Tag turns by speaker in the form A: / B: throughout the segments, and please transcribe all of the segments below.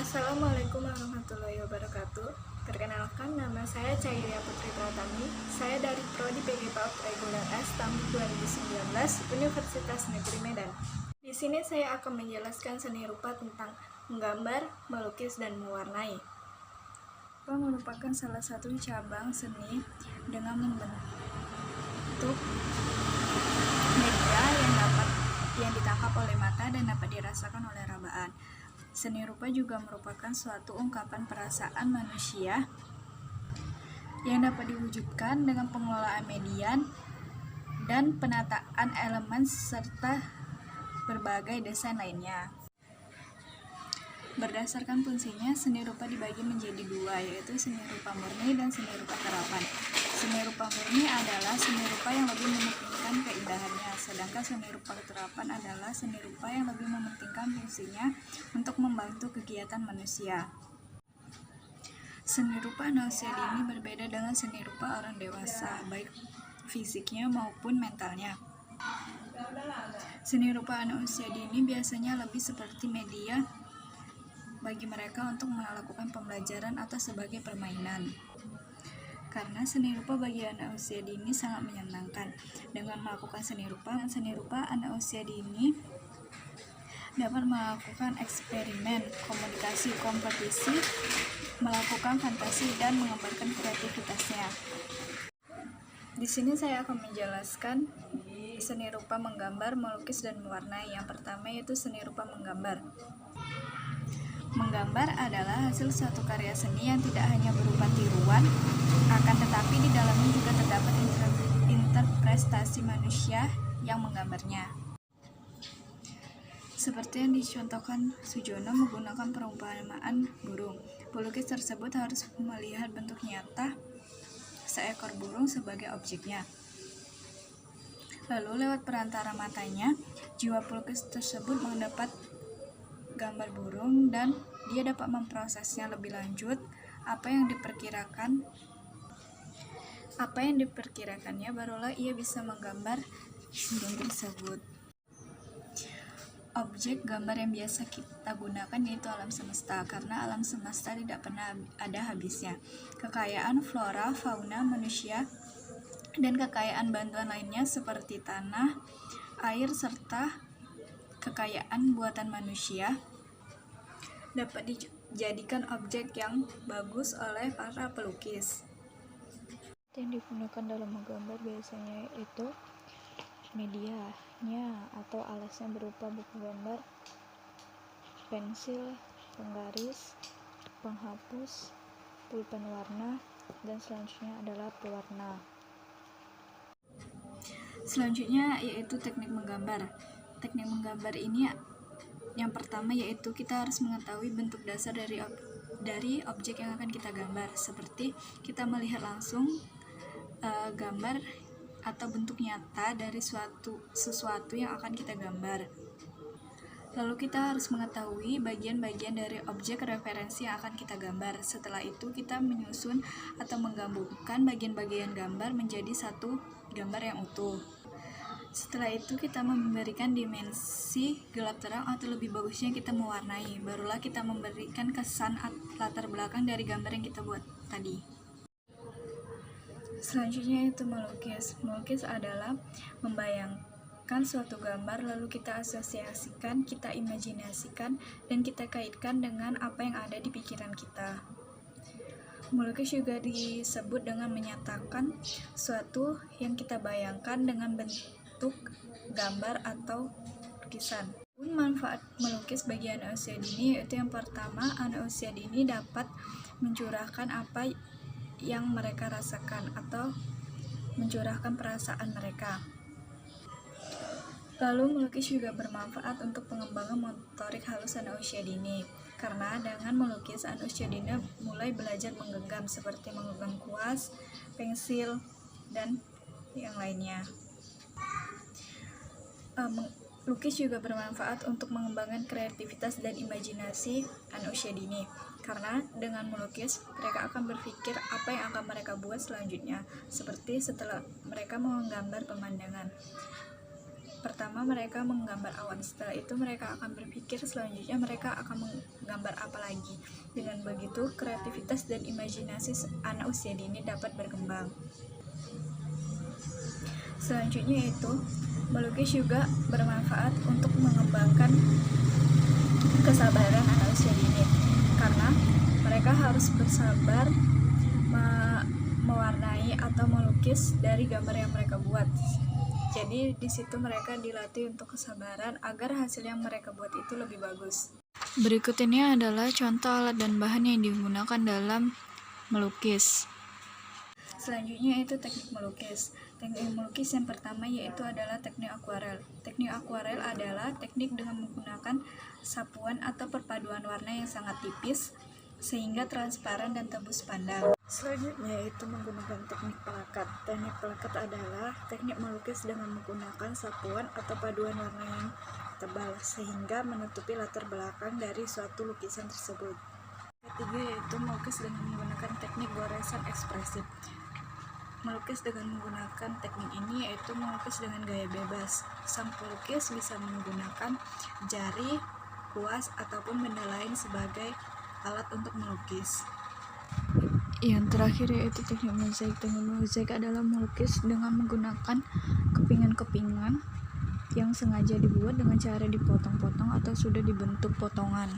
A: Assalamualaikum warahmatullahi wabarakatuh. Perkenalkan, nama saya Cahaya Putri Pratami. Saya dari Prodi PG PAUD Reguler S tahun 2019, Universitas Negeri Medan. Di sini saya akan menjelaskan seni rupa tentang menggambar, melukis, dan mewarnai. Rupa merupakan salah satu cabang seni dengan membentuk media yang ditangkap oleh mata dan dapat dirasakan oleh rabaan. Seni rupa juga merupakan suatu ungkapan perasaan manusia yang dapat diwujudkan dengan pengelolaan media dan penataan elemen serta berbagai desain lainnya. Berdasarkan fungsinya, seni rupa dibagi menjadi dua, yaitu seni rupa murni dan seni rupa terapan. Seni rupa murni adalah seni rupa yang lebih mementingkan keindahannya, sedangkan seni rupa terapan adalah seni rupa yang lebih mementingkan fungsinya untuk membantu kegiatan manusia. Seni rupa anak usia dini berbeda dengan seni rupa orang dewasa, baik fisiknya maupun mentalnya. Seni rupa anak usia dini biasanya lebih seperti media bagi mereka untuk melakukan pembelajaran atau sebagai permainan. Karena seni rupa bagi anak usia dini sangat menyenangkan. Dengan melakukan seni rupa anak usia dini dapat melakukan eksperimen, komunikasi, kompetisi, melakukan fantasi, dan mengembangkan kreativitasnya. Di sini saya akan menjelaskan seni rupa menggambar, melukis, dan mewarnai. Yang pertama yaitu seni rupa menggambar. Menggambar adalah hasil suatu karya seni yang tidak hanya berupa tiruan, akan tetapi di dalamnya juga terdapat interpretasi manusia yang menggambarnya. Seperti yang dicontohkan Sujono menggunakan perumpamaan burung. Pelukis tersebut harus melihat bentuk nyata seekor burung sebagai objeknya. Lalu lewat perantara matanya, jiwa pelukis tersebut mendapat gambar burung dan dia dapat memprosesnya lebih lanjut. Apa yang diperkirakannya barulah ia bisa menggambar burung tersebut. Objek gambar yang biasa kita gunakan yaitu alam semesta, karena alam semesta tidak pernah ada habisnya. Kekayaan flora, fauna, manusia, dan kekayaan bantuan lainnya seperti tanah, air, serta kekayaan buatan manusia dapat dijadikan objek yang bagus oleh para pelukis. Yang digunakan dalam menggambar biasanya itu medianya atau alasnya berupa buku gambar, pensil, penggaris, penghapus, pulpen warna, dan selanjutnya adalah pewarna. Selanjutnya yaitu teknik menggambar. Teknik menggambar ini yang pertama yaitu kita harus mengetahui bentuk dasar dari objek yang akan kita gambar, seperti kita melihat langsung gambar atau bentuk nyata dari sesuatu yang akan kita gambar. Lalu kita harus mengetahui bagian-bagian dari objek referensi yang akan kita gambar. Setelah itu kita menyusun atau menggabungkan bagian-bagian gambar menjadi satu gambar yang utuh. Setelah itu kita memberikan dimensi gelap terang atau lebih bagusnya kita mewarnai. Barulah kita memberikan kesan latar belakang dari gambar yang kita buat tadi. Selanjutnya itu melukis. Melukis adalah membayangkan suatu gambar lalu kita asosiasikan, kita imajinasikan, dan kita kaitkan dengan apa yang ada di pikiran kita. Melukis juga disebut dengan menyatakan suatu yang kita bayangkan dengan bentuk gambar atau lukisan. Manfaat melukis bagi anak usia dini yaitu yang pertama, anak usia dini dapat mencurahkan apa yang mereka rasakan atau mencurahkan perasaan mereka. Lalu melukis juga bermanfaat untuk pengembangan motorik halus anak usia dini, karena dengan melukis anak usia dini mulai belajar menggenggam seperti menggenggam kuas, pensil, dan yang lainnya. Lukis juga bermanfaat untuk mengembangkan kreativitas dan imajinasi anak usia dini, karena dengan melukis mereka akan berpikir apa yang akan mereka buat selanjutnya, seperti setelah mereka menggambar pemandangan. Pertama, mereka menggambar awan. Setelah itu mereka akan berpikir selanjutnya mereka akan menggambar apa lagi. Dengan begitu, kreativitas dan imajinasi anak usia dini dapat berkembang. Selanjutnya itu, melukis juga bermanfaat untuk mengembangkan kesabaran anak usia dini, karena mereka harus bersabar mewarnai atau melukis dari gambar yang mereka buat. Jadi di situ mereka dilatih untuk kesabaran agar hasil yang mereka buat itu lebih bagus. Berikut ini adalah contoh alat dan bahan yang digunakan dalam melukis. Selanjutnya itu teknik melukis. Teknik melukis yang pertama yaitu adalah teknik akuarel. Teknik akuarel adalah teknik dengan menggunakan sapuan atau perpaduan warna yang sangat tipis sehingga transparan dan tembus pandang. Selanjutnya yaitu menggunakan teknik pelakat. Teknik pelakat adalah teknik melukis dengan menggunakan sapuan atau paduan warna yang tebal sehingga menutupi latar belakang dari suatu lukisan tersebut. Ketiga yaitu melukis dengan menggunakan teknik goresan ekspresif. Melukis dengan menggunakan teknik ini yaitu melukis dengan gaya bebas. Sang pelukis bisa menggunakan jari, kuas, ataupun benda lain sebagai alat untuk melukis. Yang terakhir yaitu teknik mozaik. Teknik mozaik adalah melukis dengan menggunakan kepingan-kepingan yang sengaja dibuat dengan cara dipotong-potong atau sudah dibentuk potongan.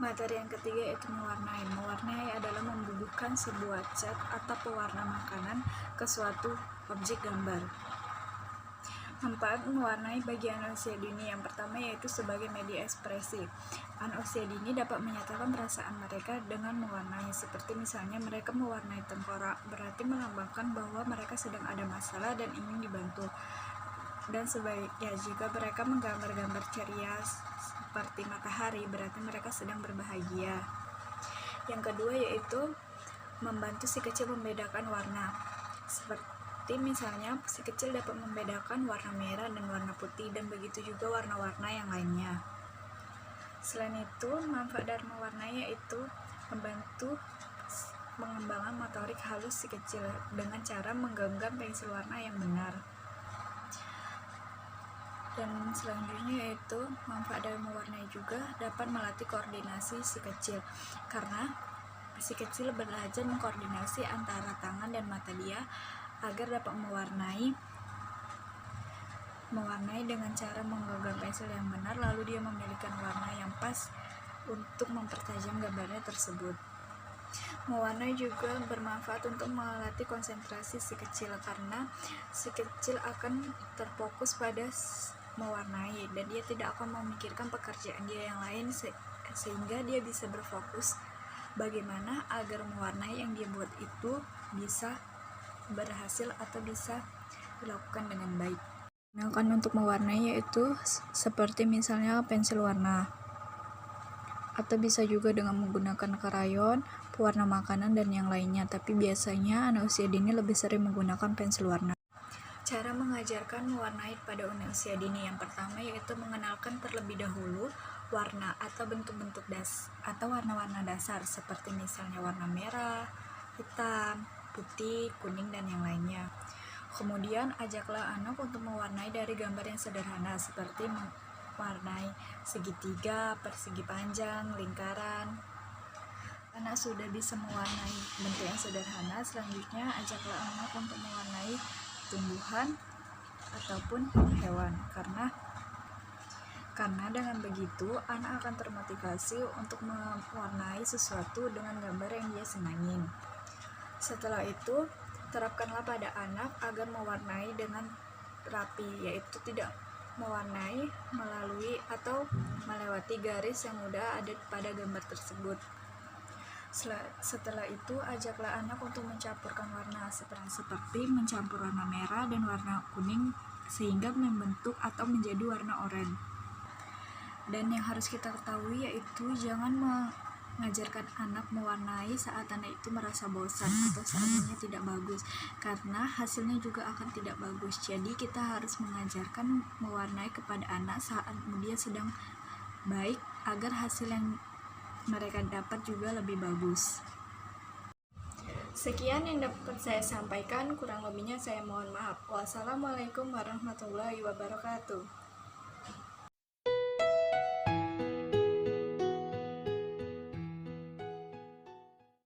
A: Materi yang ketiga yaitu mewarnai. Mewarnai adalah membubuhkan sebuah cat atau pewarna makanan ke suatu objek gambar. Manfaat mewarnai bagi anak usia dini. Yang pertama yaitu sebagai media ekspresi. Anak usia dini dapat menyatakan perasaan mereka dengan mewarnai, seperti misalnya mereka mewarnai tengkorak, berarti melambangkan bahwa mereka sedang ada masalah dan ingin dibantu. Dan sebaliknya, jika mereka menggambar-gambar ceria seperti matahari, berarti mereka sedang berbahagia. Yang kedua yaitu membantu si kecil membedakan warna. Seperti misalnya si kecil dapat membedakan warna merah dan warna putih, dan begitu juga warna-warna yang lainnya. Selain itu, manfaat dari mewarnai yaitu membantu pengembangan motorik halus si kecil dengan cara menggenggam pensil warna yang benar. Dan selanjutnya yaitu manfaat dari mewarnai juga dapat melatih koordinasi si kecil, karena si kecil belajar mengkoordinasi antara tangan dan mata dia agar dapat mewarnai dengan cara menggenggam pensil yang benar, lalu dia memilihkan warna yang pas untuk mempertajam gambarnya tersebut. Mewarnai juga bermanfaat untuk melatih konsentrasi si kecil, karena si kecil akan terfokus pada mewarnai dan dia tidak akan memikirkan pekerjaan dia yang lain, sehingga dia bisa berfokus bagaimana agar mewarnai yang dia buat itu bisa berhasil atau bisa dilakukan dengan baik. Nah, kan untuk mewarnai yaitu seperti misalnya pensil warna, atau bisa juga dengan menggunakan krayon, pewarna makanan, dan yang lainnya, tapi biasanya anak usia dini lebih sering menggunakan pensil warna. Cara mengajarkan mewarnai pada anak usia dini. Yang pertama yaitu mengenalkan terlebih dahulu warna atau bentuk-bentuk atau warna-warna dasar, seperti misalnya warna merah, hitam, putih, kuning, dan yang lainnya. Kemudian ajaklah anak untuk mewarnai dari gambar yang sederhana, seperti mewarnai segitiga, persegi panjang, lingkaran. Anak sudah bisa mewarnai bentuk yang sederhana, selanjutnya ajaklah anak untuk mewarnai tumbuhan ataupun hewan, karena dengan begitu anak akan termotivasi untuk mewarnai sesuatu dengan gambar yang dia senangin. Setelah itu, terapkanlah pada anak agar mewarnai dengan rapi, yaitu tidak mewarnai melalui atau melewati garis yang mudah ada pada gambar tersebut. Setelah itu, ajaklah anak untuk mencampurkan warna, seperti mencampur warna merah dan warna kuning sehingga membentuk atau menjadi warna oranye. Dan yang harus kita ketahui yaitu jangan mengajarkan anak mewarnai saat anak itu merasa bosan atau seandainya tidak bagus, karena hasilnya juga akan tidak bagus. Jadi kita harus mengajarkan mewarnai kepada anak saat dia sedang baik agar hasil yang mereka dapat juga lebih bagus. Sekian yang dapat saya sampaikan, kurang lebihnya saya mohon maaf. Wassalamualaikum warahmatullahi wabarakatuh.